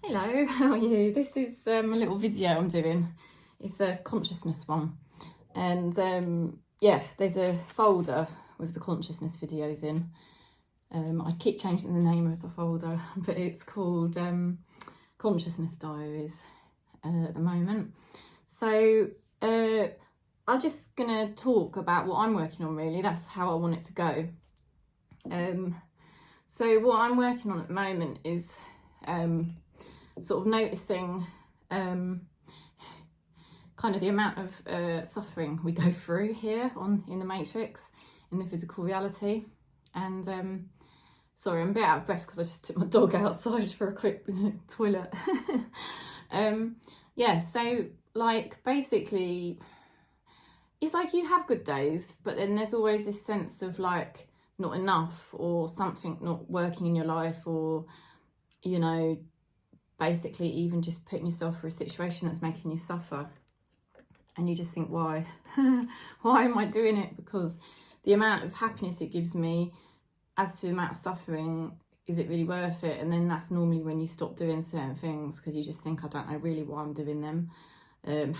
Hello, how are you? This is a little video I'm doing. It's a consciousness one. And yeah, there's a folder with the consciousness videos in. I keep changing the name of the folder, but it's called Consciousness Diaries at the moment. So I'm just going to talk about what I'm working on, really. That's how I want it to go. So what I'm working on at the moment is sort of noticing kind of the amount of suffering we go through here in the Matrix, in the physical reality. And sorry, I'm a bit out of breath because I just took my dog outside for a quick toilet. Yeah, so like basically it's like you have good days, but then there's always this sense of like not enough, or something not working in your life, or you know, basically even just putting yourself through a situation that's making you suffer, and you just think, why why am I doing it? Because the amount of happiness it gives me, as to the amount of suffering, is it really worth it? And then that's normally when you stop doing certain things, because you just think, I don't know really why I'm doing them.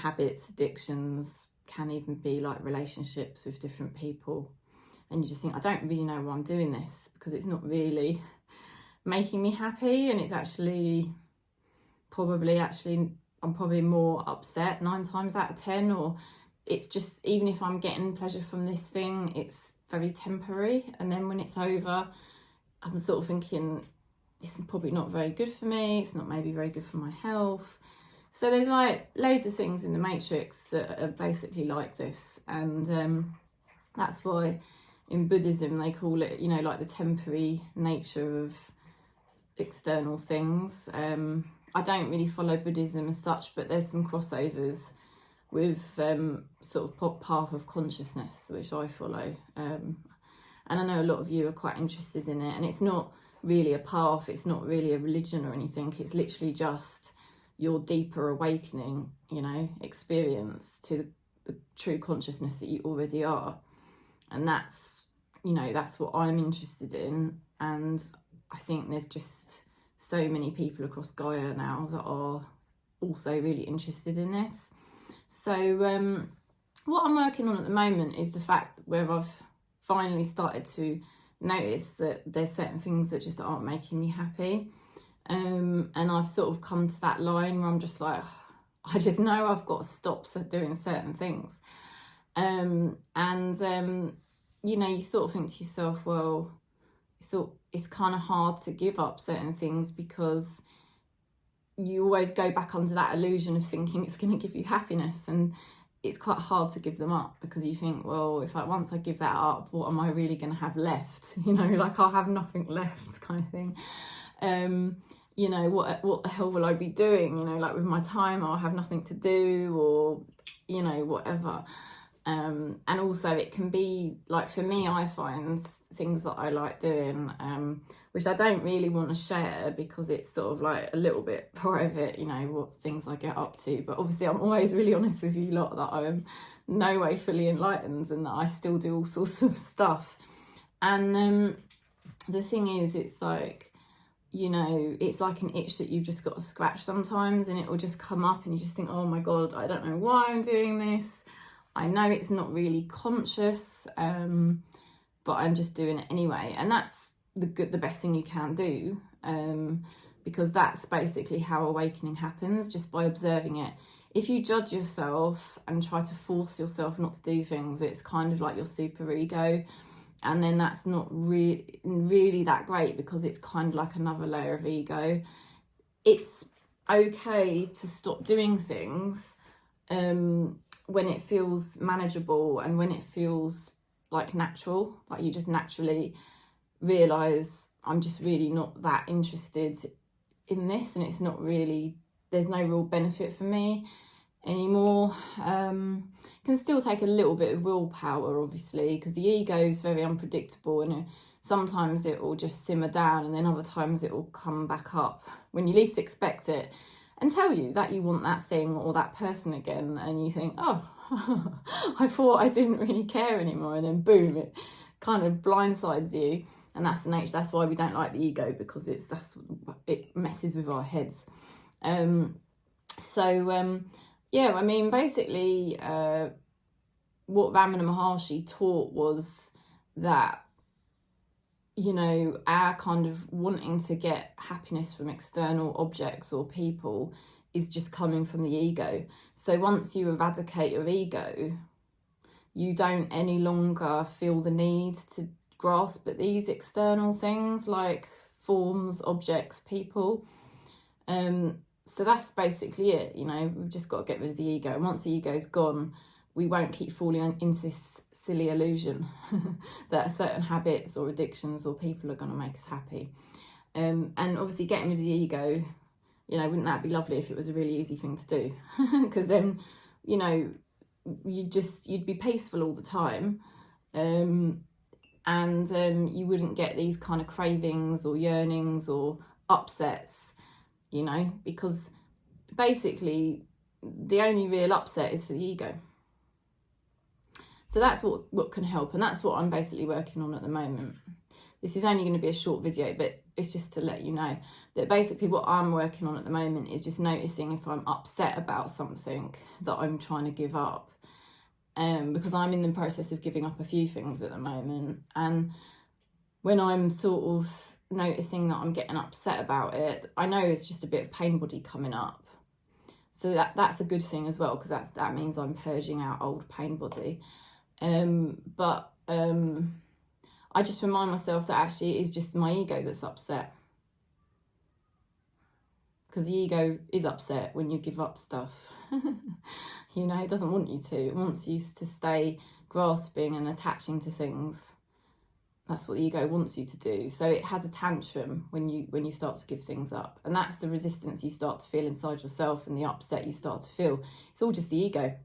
Habits, addictions, can even be like relationships with different people, and you just think, I don't really know why I'm doing this, because it's not really making me happy, and it's actually I'm probably more upset 9 times out of 10, or it's just, even if I'm getting pleasure from this thing, it's very temporary, and then when it's over, I'm sort of thinking, this is probably not very good for me, it's not maybe very good for my health. So there's like loads of things in the Matrix that are basically like this, and that's why in Buddhism they call it, you know, like the temporary nature of external things. I don't really follow Buddhism as such, but there's some crossovers with sort of path of consciousness, which I follow. And I know a lot of you are quite interested in it, and it's not really a path, it's not really a religion or anything, it's literally just your deeper awakening, you know, experience to the true consciousness that you already are. And that's, you know, that's what I'm interested in. And I think there's just so many people across Gaia now that are also really interested in this. So what I'm working on at the moment is the fact where I've finally started to notice that there's certain things that just aren't making me happy. And I've sort of come to that line where I'm just like, I just know I've got to stop doing certain things. You know, you sort of think to yourself, well, it's kind of hard to give up certain things, because you always go back under that illusion of thinking it's going to give you happiness, and it's quite hard to give them up, because you think, well, once I give that up, what am I really going to have left? You know, like I'll have nothing left, kind of thing. You know, what the hell will I be doing? You know, like with my time, I'll have nothing to do, or you know, whatever. And also it can be like, for me, I find things that I like doing, which I don't really want to share, because it's sort of like a little bit private, you know, what things I get up to. But obviously I'm always really honest with you lot that I am no way fully enlightened, and that I still do all sorts of stuff. And the thing is, it's like, you know, it's like an itch that you've just got to scratch sometimes, and it will just come up, and you just think, oh my God, I don't know why I'm doing this. I know it's not really conscious, but I'm just doing it anyway. And that's the best thing you can do, because that's basically how awakening happens, just by observing it. If you judge yourself and try to force yourself not to do things, it's kind of like your super ego. And then that's not really that great, because it's kind of like another layer of ego. It's okay to stop doing things when it feels manageable, and when it feels like natural, like you just naturally realise, I'm just really not that interested in this, and it's not really, there's no real benefit for me anymore. Can still take a little bit of willpower, obviously, because the ego is very unpredictable, and sometimes it will just simmer down, and then other times it will come back up when you least expect it, and tell you that you want that thing or that person again, and you think, oh, I thought I didn't really care anymore, and then boom, it kind of blindsides you. And that's the nature. That's why we don't like the ego, because it messes with our heads. Yeah, I mean, basically, what Ramana Maharishi taught was that, you know, our kind of wanting to get happiness from external objects or people is just coming from the ego. So once you eradicate your ego, you don't any longer feel the need to grasp at these external things like forms, objects, people. So that's basically it. You know, we've just got to get rid of the ego. And once the ego's gone, we won't keep falling into this silly illusion that certain habits or addictions or people are going to make us happy. And obviously getting rid of the ego, you know, wouldn't that be lovely if it was a really easy thing to do? Because then, you know, you'd be peaceful all the time, and you wouldn't get these kind of cravings or yearnings or upsets, you know, because basically the only real upset is for the ego. So that's what can help, and that's what I'm basically working on at the moment. This is only going to be a short video, but it's just to let you know that basically what I'm working on at the moment is just noticing if I'm upset about something that I'm trying to give up. Because I'm in the process of giving up a few things at the moment, and when I'm sort of noticing that I'm getting upset about it, I know it's just a bit of pain body coming up. So that's a good thing as well, because that means I'm purging out old pain body. I just remind myself that actually it is just my ego that's upset. Because the ego is upset when you give up stuff. You know, it doesn't want you to. It wants you to stay grasping and attaching to things. That's what the ego wants you to do. So it has a tantrum when you start to give things up. And that's the resistance you start to feel inside yourself, and the upset you start to feel. It's all just the ego,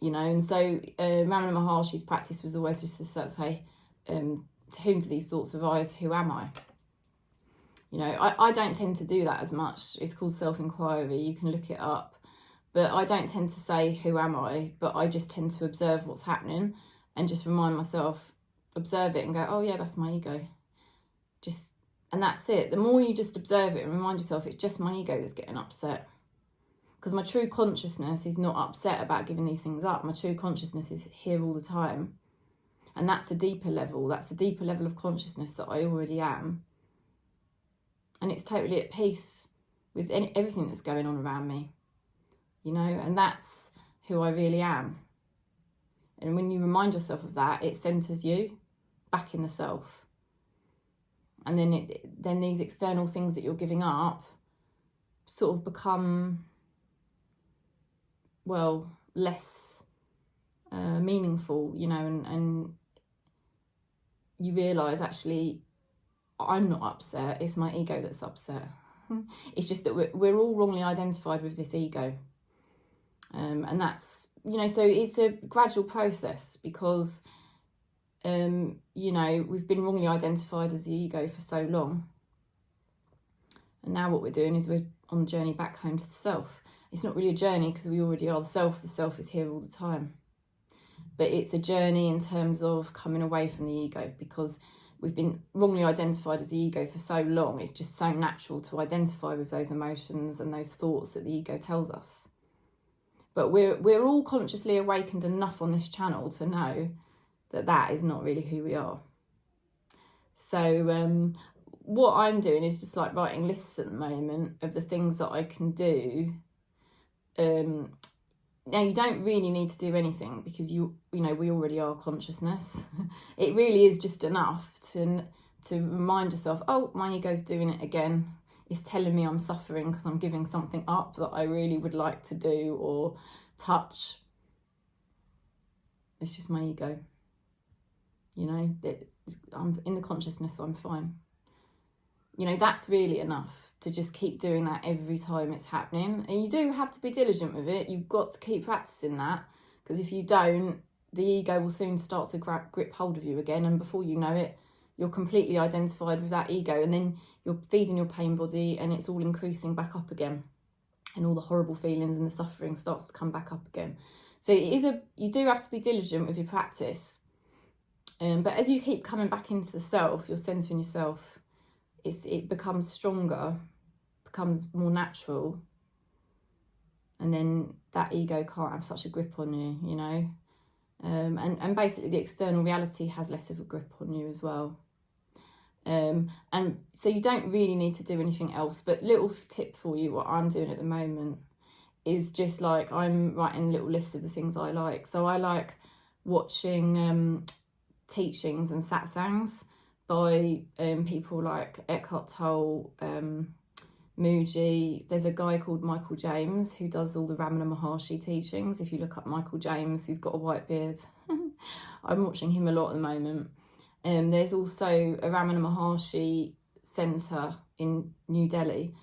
you know. And so Ramana Maharishi's practice was always just to sort of say, to whom do these thoughts arise? Who am I? You know, I don't tend to do that as much. It's called self-inquiry. You can look it up. But I don't tend to say, who am I? But I just tend to observe what's happening and just remind myself, observe it and go, oh yeah, that's my ego. And that's it. The more you just observe it and remind yourself, it's just my ego that's getting upset. Because my true consciousness is not upset about giving these things up. My true consciousness is here all the time. And that's the deeper level. That's the deeper level of consciousness that I already am. And it's totally at peace with everything that's going on around me. You know, and that's who I really am. And when you remind yourself of that, it centers you back in the self. And then these external things that you're giving up sort of become, well, less meaningful, you know, and you realise actually I'm not upset, it's my ego that's upset. It's just that we're all wrongly identified with this ego. And that's, you know, so it's a gradual process because, you know, we've been wrongly identified as the ego for so long. And now what we're doing is we're on the journey back home to the self. It's not really a journey because we already are the self. The self is here all the time. But it's a journey in terms of coming away from the ego, because we've been wrongly identified as the ego for so long. It's just so natural to identify with those emotions and those thoughts that the ego tells us. But we're all consciously awakened enough on this channel to know that that is not really who we are. So what I'm doing is just like writing lists at the moment of the things that I can do. Now you don't really need to do anything because you know we already are consciousness. It really is just enough to remind yourself, oh, my ego's doing it again. It's telling me I'm suffering because I'm giving something up that I really would like to do or touch. It's just my ego. You know, I'm in the consciousness, I'm fine. You know, that's really enough to just keep doing that every time it's happening. And you do have to be diligent with it. You've got to keep practicing that, because if you don't, the ego will soon start to grip hold of you again. And before you know it, you're completely identified with that ego, and then you're feeding your pain body and it's all increasing back up again. And all the horrible feelings and the suffering starts to come back up again. So you do have to be diligent with your practice. But as you keep coming back into the self, you're centering yourself, it becomes stronger, becomes more natural, and then that ego can't have such a grip on you, you know. And basically the external reality has less of a grip on you as well. And so you don't really need to do anything else. But little tip for you, what I'm doing at the moment is just like, I'm writing little lists of the things I like. So I like watching teachings and satsangs by people like Eckhart Tolle, Muji. There's a guy called Michael James who does all the Ramana Maharishi teachings. If you look up Michael James, he's got a white beard. I'm watching him a lot at the moment. There's also a Ramana Maharishi centre in New Delhi,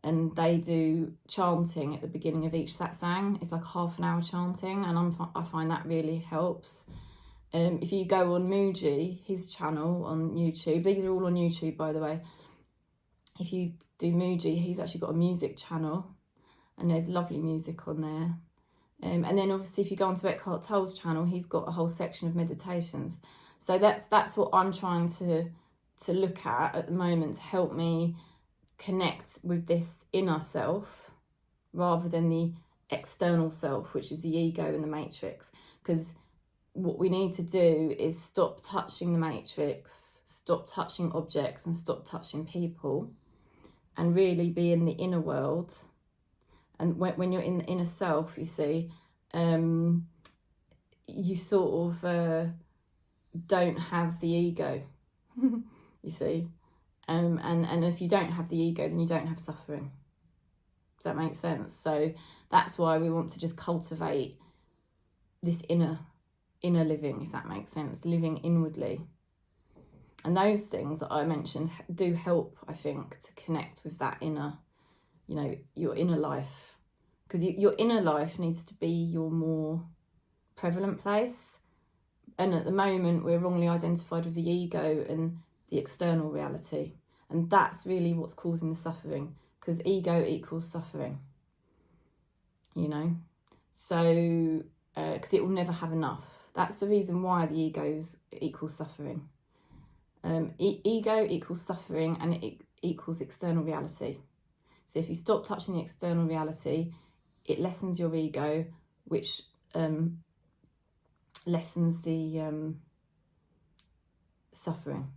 and they do chanting at the beginning of each satsang. It's like half an hour chanting, and I find that really helps. If you go on Muji, his channel on YouTube, these are all on YouTube, by the way. If you do Muji, he's actually got a music channel, and there's lovely music on there. And then obviously if you go onto Eckhart Tolle's channel, he's got a whole section of meditations. So that's what I'm trying to look at the moment, to help me connect with this inner self rather than the external self, which is the ego and the matrix. Because what we need to do is stop touching the matrix, stop touching objects, and stop touching people, and really be in the inner world. And when you're in the inner self, you see, you sort of don't have the ego, you see. And if you don't have the ego, then you don't have suffering. Does that make sense? So that's why we want to just cultivate this inner living, if that makes sense, living inwardly. And those things that I mentioned do help, I think, to connect with that inner, you know, your inner life. Because your inner life needs to be your more prevalent place. And at the moment, we're wrongly identified with the ego and the external reality. And that's really what's causing the suffering, because ego equals suffering, you know. So, because it will never have enough. That's the reason why the ego equals suffering. Ego equals suffering, and it equals external reality. So if you stop touching the external reality, it lessens your ego, which lessens the suffering.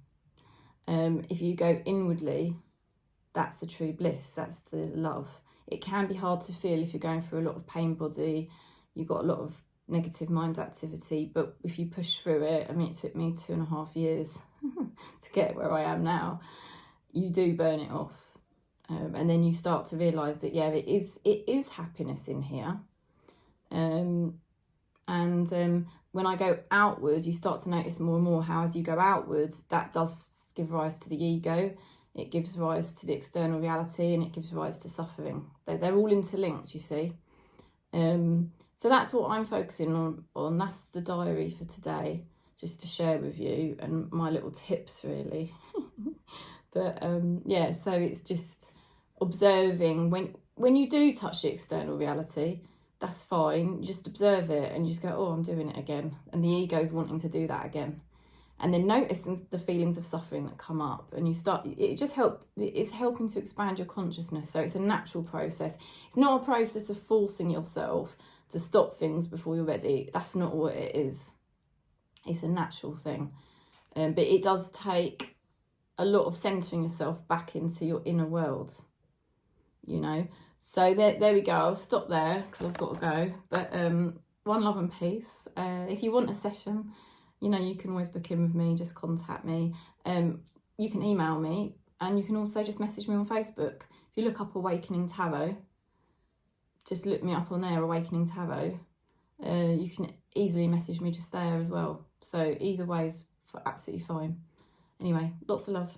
If you go inwardly, that's the true bliss, that's the love. It can be hard to feel if you're going through a lot of pain body, you've got a lot of negative mind activity, but if you push through it, I mean, it took me 2.5 years to get where I am now, you do burn it off. And then you start to realise that, yeah, it is happiness in here. And when I go outward, you start to notice more and more how as you go outward, that does give rise to the ego, it gives rise to the external reality, and it gives rise to suffering. They're all interlinked, you see. So that's what I'm focusing on. That's the diary for today, just to share with you, and my little tips, really. But yeah, so it's just observing when you do touch the external reality, that's fine. You just observe it and you just go, oh, I'm doing it again. And the ego's wanting to do that again. And then noticing the feelings of suffering that come up, and you start, it's helping to expand your consciousness. So it's a natural process. It's not a process of forcing yourself to stop things before you're ready. That's not what it is. It's a natural thing. But it does take a lot of centering yourself back into your inner world, you know. So there we go. I'll stop there because I've got to go. But one love and peace. If you want a session, you know, you can always book in with me. Just contact me. You can email me, and you can also just message me on Facebook. If you look up Awakening Tarot, just look me up on there, Awakening Tarot. You can easily message me just there as well. So either way is absolutely fine. Anyway, lots of love.